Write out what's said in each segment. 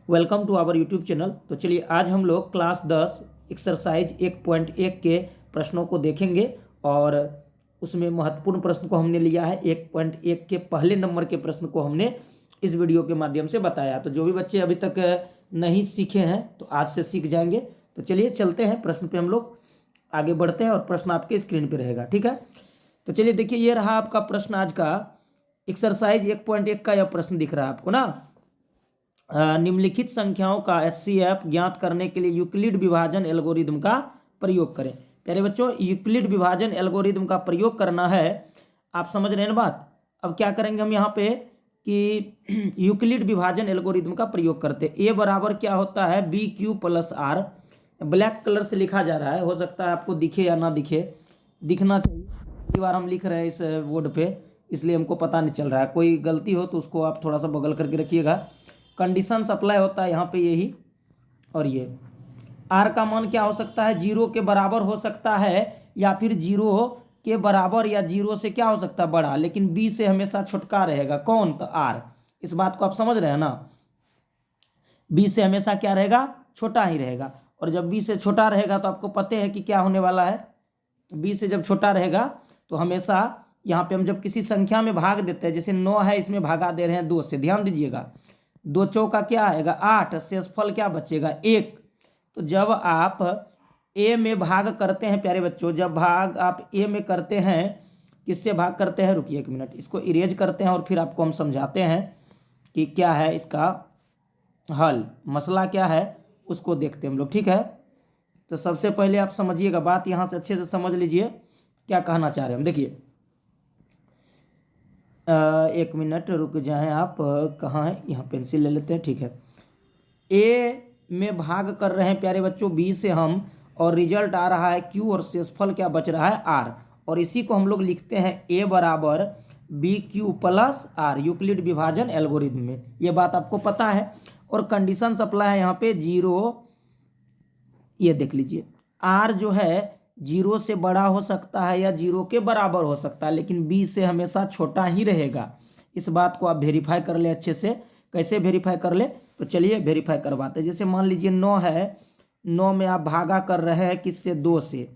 Welcome to our YouTube channel. तो चलिए आज हम लोग क्लास 10 एक्सरसाइज 1.1 के प्रश्नों को देखेंगे और उसमें महत्वपूर्ण प्रश्न को हमने लिया है। 1.1 के पहले नंबर के प्रश्न को हमने इस वीडियो के माध्यम से बताया। तो जो भी बच्चे अभी तक नहीं सीखे हैं तो आज से सीख जाएंगे। तो चलिए चलते हैं प्रश्न पे, हम लोग आगे बढ़ते हैं और प्रश्न आपके स्क्रीन पर रहेगा। ठीक है, तो चलिए देखिए, ये रहा आपका प्रश्न आज का। एक्सरसाइज 1.1 का यह प्रश्न दिख रहा है आपको ना। निम्नलिखित संख्याओं का एचसीएफ ज्ञात करने के लिए यूक्लिड विभाजन एल्गोरिदम का प्रयोग करें। प्यारे बच्चों, यूक्लिड विभाजन एल्गोरिदम का प्रयोग करना है। आप समझ रहे हैं ना बात। अब क्या करेंगे हम यहाँ पे कि यूक्लिड विभाजन एल्गोरिदम का प्रयोग करते। ए बराबर क्या होता है, B Q plus R. Black colour से लिखा जा रहा है, हो सकता है आपको दिखे या ना दिखे, दिखना चाहिए। कई बार हम लिख रहे हैं इस बोर्ड पे, इसलिए हमको पता नहीं चल रहा है। कोई गलती हो तो उसको आप थोड़ा सा बगल करके रखिएगा। कंडीशन अप्लाई होता है यहाँ पे यही। और ये आर का मान क्या हो सकता है, 0 के बराबर हो सकता है या फिर 0 के बराबर या 0 से क्या हो सकता है, बड़ा। लेकिन बी से हमेशा छुटका रहेगा। कौन? तो आर। इस बात को आप समझ रहे हैं ना। बी से हमेशा क्या रहेगा, छोटा ही रहेगा। और जब बी से छोटा रहेगा तो आपको पता है कि क्या होने वाला है। बी से जब छोटा रहेगा तो हमेशा यहाँ पे हम जब किसी संख्या में भाग देते हैं, जैसे 9 है, इसमें भागा दे रहे हैं 2 से। ध्यान दीजिएगा, 2 चौका क्या आएगा 8, शेषफल क्या बचेगा 1। तो जब आप ए में भाग करते हैं प्यारे बच्चों, जब भाग आप ए में करते हैं, किससे भाग करते हैं, रुकिए 1 मिनट, इसको इरेज करते हैं और फिर आपको हम समझाते हैं कि क्या है इसका हल, मसला क्या है उसको देखते हैं हम लोग। ठीक है, तो सबसे पहले आप समझिएगा बात, यहाँ से अच्छे से समझ लीजिए क्या कहना चाह रहे हैं हम। देखिए 1 मिनट रुक जाएं आप, कहाँ है, यहाँ पेंसिल ले लेते हैं। ठीक है, ए में भाग कर रहे हैं प्यारे बच्चों बी से हम, और रिजल्ट आ रहा है क्यू, और शेषफल क्या बच रहा है आर। और इसी को हम लोग लिखते हैं ए बराबर B Q plus R, Euclid विभाजन एल्गोरिथम में। ये बात आपको पता है। और कंडीशन अप्लाई है यहाँ पे 0, ये देख लीजिए, आर जो है 0 से बड़ा हो सकता है या 0 के बराबर हो सकता है, लेकिन बी से हमेशा छोटा ही रहेगा। इस बात को आप वेरीफाई कर ले अच्छे से। कैसे वेरीफाई कर ले, तो चलिए वेरीफाई करवाते हैं। जैसे मान लीजिए 9 है, 9 में आप भागा कर रहे हैं किससे, 2 से।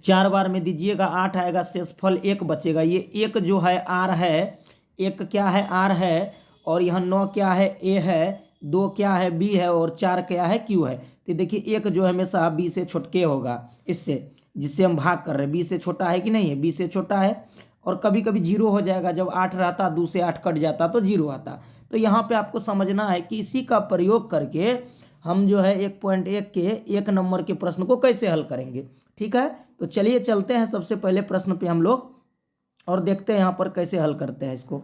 4 बार में दीजिएगा 8 आएगा, शेषफल 1 बचेगा। ये 1 जो है आर है, 1 क्या है आर है, और यहाँ 9 क्या है ए है, 2 क्या है बी है, और 4 क्या है क्यू है। तो देखिए 1 जो है हमेशा बी से छोटके होगा, इससे जिससे हम भाग कर रहे हैं। बी से छोटा है कि नहीं है, बी से छोटा है। और कभी कभी 0 हो जाएगा, जब 8 रहता 2 से 8 कट जाता तो 0 आता। तो यहाँ पे आपको समझना है कि इसी का प्रयोग करके हम जो है 1.1 के 1 नंबर के प्रश्न को कैसे हल करेंगे। ठीक है, तो चलिए चलते हैं सबसे पहले प्रश्न पे हम लोग और देखते हैं यहाँ पर कैसे हल करते हैं इसको।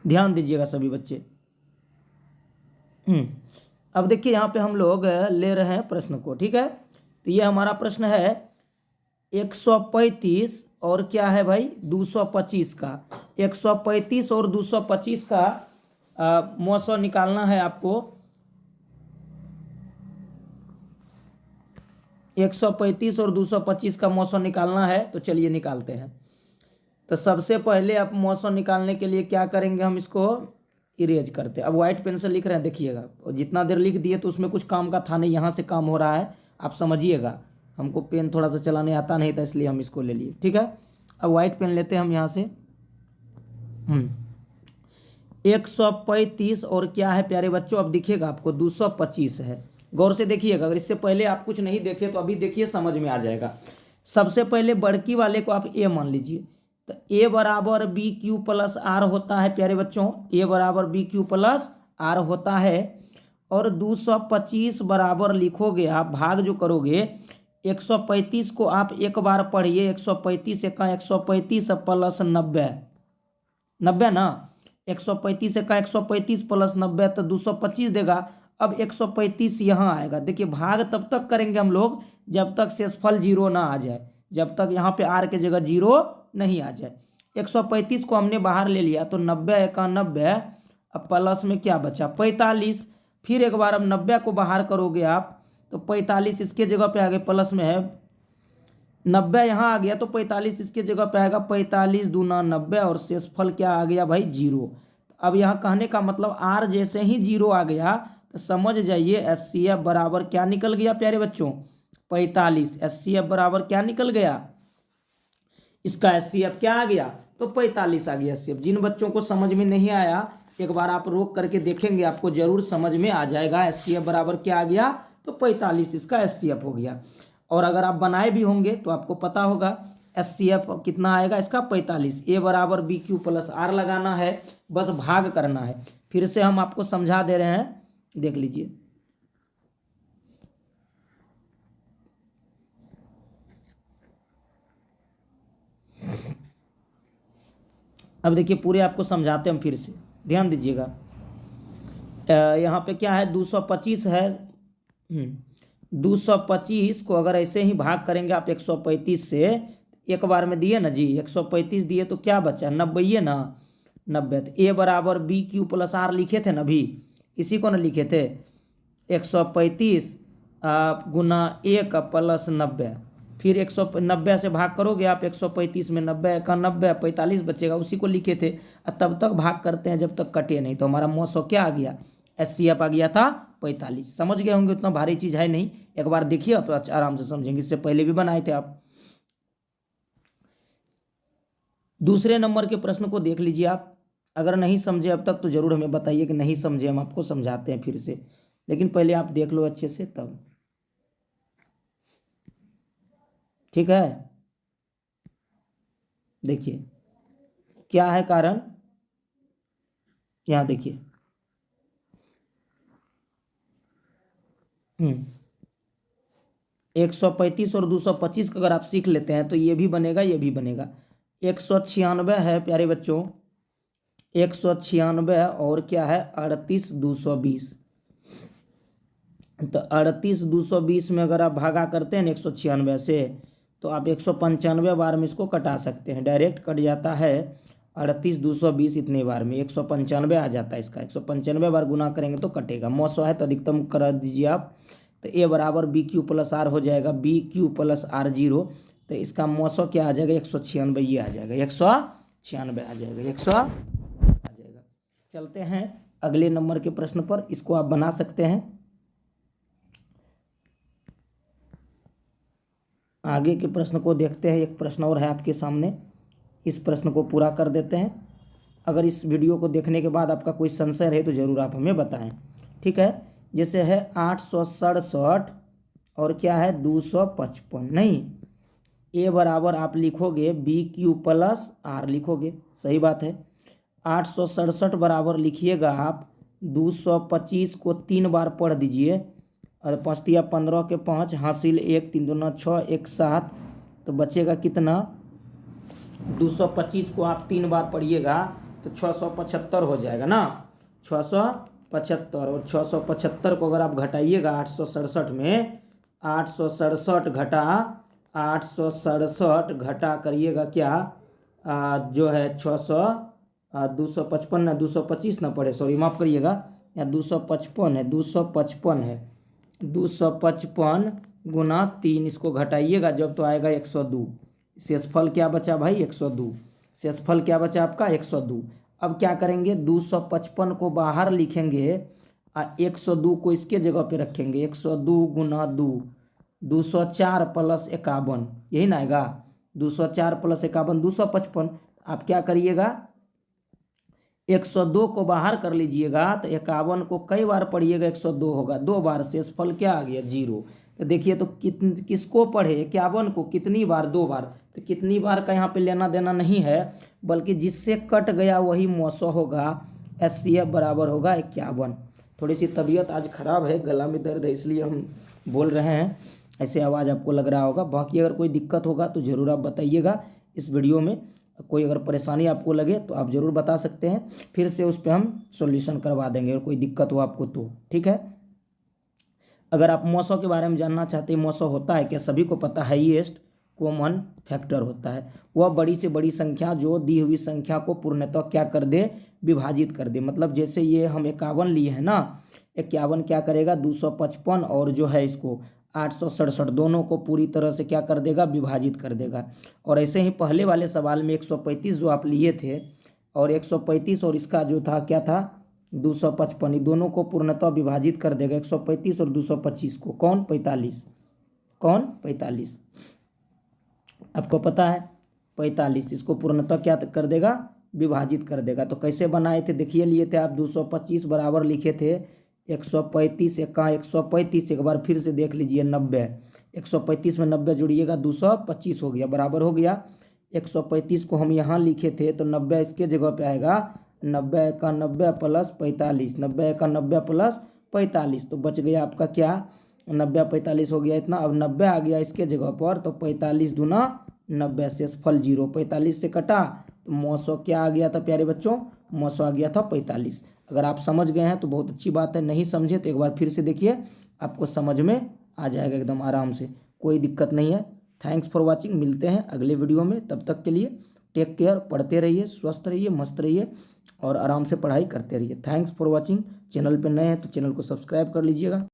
ध्यान दीजिएगा सभी बच्चे। अब देखिए यहाँ पे हम लोग ले रहे हैं प्रश्न को। ठीक है, तो ये हमारा प्रश्न है 135 और क्या है भाई 225 का। 135 और 225 का मौसम निकालना है आपको। 135 और 225 का मौसम निकालना है, तो चलिए निकालते हैं। तो सबसे पहले आप मौसम निकालने के लिए क्या करेंगे, हम इसको इरेज करते हैं। अब व्हाइट पेन से लिख रहे हैं, देखिएगा, और जितना देर लिख दिए तो उसमें कुछ काम का था नहीं, यहाँ से काम हो रहा है, आप समझिएगा। हमको पेन थोड़ा सा चलाने आता नहीं था, इसलिए हम इसको ले लिए। ठीक है, अब व्हाइट पेन लेते हैं हम यहाँ से। 135 और क्या है प्यारे बच्चों, अब दिखेगा आपको 225 है। गौर से देखिएगा, अगर इससे पहले आप कुछ नहीं देखे तो अभी देखिए, समझ में आ जाएगा। सबसे पहले बड़की वाले को आप ए मान लीजिए। तो ए बराबर बी क्यू प्लस आर होता है प्यारे बच्चों, ए बराबर बी क्यू प्लस आर होता है। और 225 बराबर लिखोगे आप, भाग जो करोगे 135 को आप एक बार पढ़िए, 135 का 135 प्लस 90, 90 ना, 135 का 135 प्लस 90 तो 225 देगा। अब 135 यहाँ आएगा। देखिए भाग तब तक करेंगे हम लोग जब तक शेषफल 0 ना आ जाए, जब तक यहाँ पे आर के जगह 0 नहीं आ जाए। 135 को हमने बाहर ले लिया, तो 90 का 90, अब प्लस में क्या बचा 45। फिर एक बार अब 90 को बाहर करोगे आप, तो 45 इसके जगह पे आ गए, प्लस में है 90 यहाँ आ गया, तो 45 इसके जगह पे आएगा, 45 दूना 90, और शेषफल क्या आ गया भाई 0। अब यहाँ कहने का मतलब आर जैसे ही 0 आ गया तो समझ जाइए HCF बराबर क्या निकल गया प्यारे बच्चों, 45। HCF बराबर क्या निकल गया, इसका HCF क्या आ गया, तो 45 आ गया HCF। जिन बच्चों को समझ में नहीं आया एक बार आप रोक करके देखेंगे, आपको जरूर समझ में आ जाएगा। HCF बराबर क्या आ गया, तो 45 इसका HCF हो गया। और अगर आप बनाए भी होंगे तो आपको पता होगा HCF कितना आएगा इसका, 45। A बराबर BQ प्लस R लगाना है, बस भाग करना है। फिर से हम आपको समझा दे रहे हैं, देख लीजिए। अब देखिए पूरे आपको समझाते हैं हम फिर से, ध्यान दीजिएगा। यहाँ पे क्या है, 225 है। 225 को अगर ऐसे ही भाग करेंगे आप 135 से, एक बार में दिए ना जी, 135 दिए तो क्या बचा, 90 ना, 90। तो A बराबर BQ प्लस R लिखे थे ना अभी, इसी को ना लिखे थे, 135 गुना 1 प्लस 90। फिर 190 से भाग करोगे आप, 135 में 90 का 90, 45 बचेगा, उसी को लिखे थे। तब तक भाग करते हैं जब तक कटे नहीं। तो हमारा 900 क्या आ गया, HCF आ गया था 45। समझ गए होंगे, उतना भारी चीज़ है नहीं, एक बार देखिए आप आराम से समझेंगे। इससे पहले भी बनाए थे आप। दूसरे नंबर के प्रश्न को देख लीजिए आप। अगर नहीं समझे अब तक तो ज़रूर हमें बताइए कि नहीं समझे, हम आपको समझाते हैं फिर से, लेकिन पहले आप देख लो अच्छे से तब, ठीक है। देखिए क्या है कारण, यहाँ देखिए 135 और 225 का अगर आप सीख लेते हैं तो ये भी बनेगा, ये भी बनेगा। 196 है प्यारे बच्चों, 196 और क्या है 38 220। तो 38 220 में अगर आप भागा करते हैं 196 से, तो आप 195 बार में इसको कटा सकते हैं, डायरेक्ट कट जाता है 38 220 इतने बार में 195 आ जाता है इसका। 195 बार गुना करेंगे तो कटेगा। 900 है तो अधिकतम कर दीजिए आप। तो A बराबर BQ प्लस R हो जाएगा, BQ प्लस R0। तो इसका 900 क्या आ जाएगा, 196 ये आ जाएगा, 196 आ जाएगा, 100 आ जाएगा। चलते हैं अगले नंबर के प्रश्न पर, इसको आप बना सकते हैं। आगे के प्रश्न को देखते हैं। एक प्रश्न और है आपके सामने, इस प्रश्न को पूरा कर देते हैं। अगर इस वीडियो को देखने के बाद आपका कोई संशय रहे तो ज़रूर आप हमें बताएं, ठीक है। जैसे है 867 और क्या है 255, नहीं, A बराबर आप लिखोगे BQ प्लस R लिखोगे, सही बात है। 867 बराबर लिखिएगा आप 225 को 3 बार पढ़ दीजिए, और 5 तिया 15 के 5 हासिल 1, 3 दूना 6, 1 7, तो बचेगा कितना, 225 को आप 3 बार पढ़िएगा तो 675 हो जाएगा ना, 675। और 675 को अगर आप घटाइएगा 867 में, 867 घटा 867 घटा करिएगा क्या, जो है 255 ना 225 ना पड़े, सॉरी माफ़ करिएगा, यहाँ 255 है, 255 है, 255 गुना 3, इसको घटाइएगा जब तो आएगा 102। शेषफल क्या बचा भाई, 102। शेषफल क्या बचा आपका, 102। अब क्या करेंगे, 255 को बाहर लिखेंगे, 102 को इसके जगह पे रखेंगे, 102 गुना 2, 204 प्लस 51, यही ना आएगा, 204 प्लस 51 255। आप क्या करिएगा, 102 को बाहर कर लीजिएगा तो 51 को कई बार पढ़िएगा, 102 होगा 2 बार, शेषफल क्या आ गया 0। तो देखिए तो किसको पढ़े, 51 को कितनी बार, 2 बार। तो कितनी बार का यहाँ पे लेना देना नहीं है, बल्कि जिससे कट गया वही 900 होगा। HCF बराबर होगा 51। थोड़ी सी तबीयत आज ख़राब है, गला में दर्द है, इसलिए हम बोल रहे हैं, ऐसे आवाज़ आपको लग रहा होगा। बाकी अगर कोई दिक्कत होगा तो ज़रूर आप बताइएगा इस वीडियो में। कोई अगर परेशानी आपको लगे तो आप ज़रूर बता सकते हैं, फिर से उस पर हम सॉल्यूशन करवा देंगे अगर कोई दिक्कत हो आपको तो, ठीक है। अगर आप 900 के बारे में जानना चाहते हैं, 900 होता है क्या, सभी को पता है, हाईएस्ट कॉमन फैक्टर होता है। वह बड़ी से बड़ी संख्या जो दी हुई संख्या को पूर्णतः क्या कर दे, विभाजित कर दे। मतलब जैसे ये हम 51 लिए हैं ना, 51 क्या करेगा 255 और जो है इसको 867 दोनों को पूरी तरह से क्या कर देगा, विभाजित कर देगा। और ऐसे ही पहले वाले सवाल में 135 जो आप लिए थे और 135 और इसका जो था क्या था 255, ये दोनों को पूर्णतः विभाजित कर देगा 135 और 225 को। कौन? 45। कौन? 45। आपको पता है 45 इसको पूर्णतः क्या कर देगा? विभाजित कर देगा। तो कैसे बनाए थे देखिए, लिए थे आप 225 बराबर लिखे थे 135, का 135, एक बार फिर से देख लीजिए 90, 135 में 90 जुड़िएगा 225 हो गया, बराबर हो गया। 135 को हम यहाँ लिखे थे तो 90 इसके जगह पे आएगा 90 का 90 प्लस 45, 90 का 90 प्लस 45, तो बच गया आपका क्या 90 45 हो गया इतना। अब 90 आ गया इसके जगह पर तो 45 दूना 90, शेषफल 0, 45 से कटा तो मौसौ क्या आ गया था प्यारे बच्चों? मौसौ आ गया था 45। अगर आप समझ गए हैं तो बहुत अच्छी बात है, नहीं समझे तो एक बार फिर से देखिए, आपको समझ में आ जाएगा एकदम आराम से, कोई दिक्कत नहीं है। थैंक्स फॉर वॉचिंग, मिलते हैं अगले वीडियो में, तब तक के लिए टेक केयर, पढ़ते रहिए, स्वस्थ रहिए, मस्त रहिए और आराम से पढ़ाई करते रहिए। Thanks for watching. चैनल पर नए हैं तो चैनल को सब्सक्राइब कर लीजिएगा।